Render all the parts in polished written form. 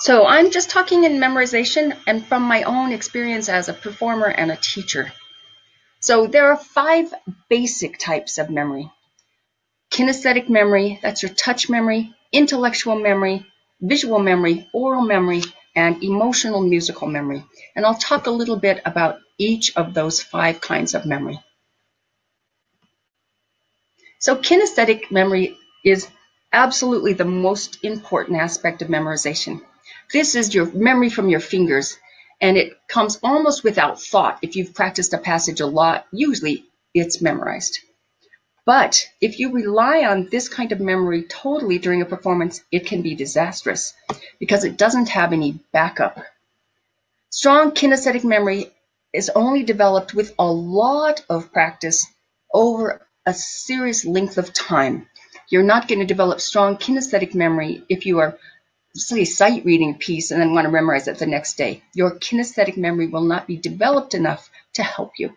So I'm just talking in memorization and from my own experience as a performer and a teacher. So there are 5 basic types of memory. Kinesthetic memory, that's your touch memory, intellectual memory, visual memory, oral memory, and emotional musical memory. And I'll talk a little bit about each of those 5 kinds of memory. So kinesthetic memory is absolutely the most important aspect of memorization. This is your memory from your fingers, and it comes almost without thought. If you've practiced a passage a lot, usually it's memorized. But if you rely on this kind of memory totally during a performance, it can be disastrous because it doesn't have any backup. Strong kinesthetic memory is only developed with a lot of practice over a serious length of time. You're not going to develop strong kinesthetic memory if you are, say, sight reading a piece and then want to memorize it the next day. Your kinesthetic memory will not be developed enough to help you.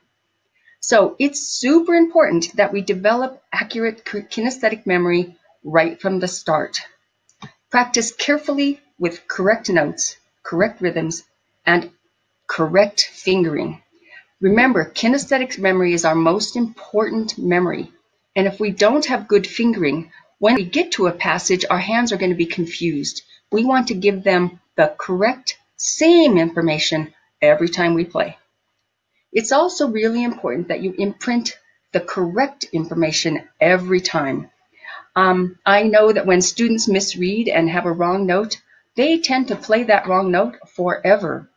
So it's super important that we develop accurate kinesthetic memory right from the start. Practice carefully with correct notes, correct rhythms, and correct fingering. Remember, kinesthetic memory is our most important memory. And if we don't have good fingering, when we get to a passage, our hands are going to be confused. We want to give them the correct, same information every time we play. It's also really important that you imprint the correct information every time. I know that when students misread and have a wrong note, they tend to play that wrong note forever.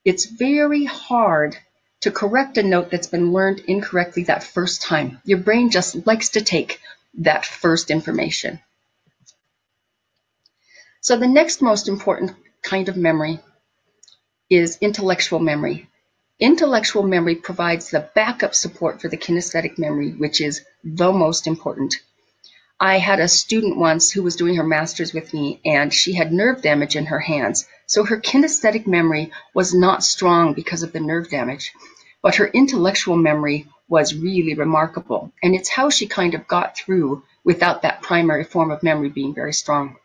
It's very hard to correct a note that's been learned incorrectly that first time. Your brain just likes to take that first information. So the next most important kind of memory is intellectual memory. Intellectual memory provides the backup support for the kinesthetic memory, which is the most important. I had a student once who was doing her master's with me, and she had nerve damage in her hands. So her kinesthetic memory was not strong because of the nerve damage, but her intellectual memory was really remarkable. And it's how she kind of got through without that primary form of memory being very strong.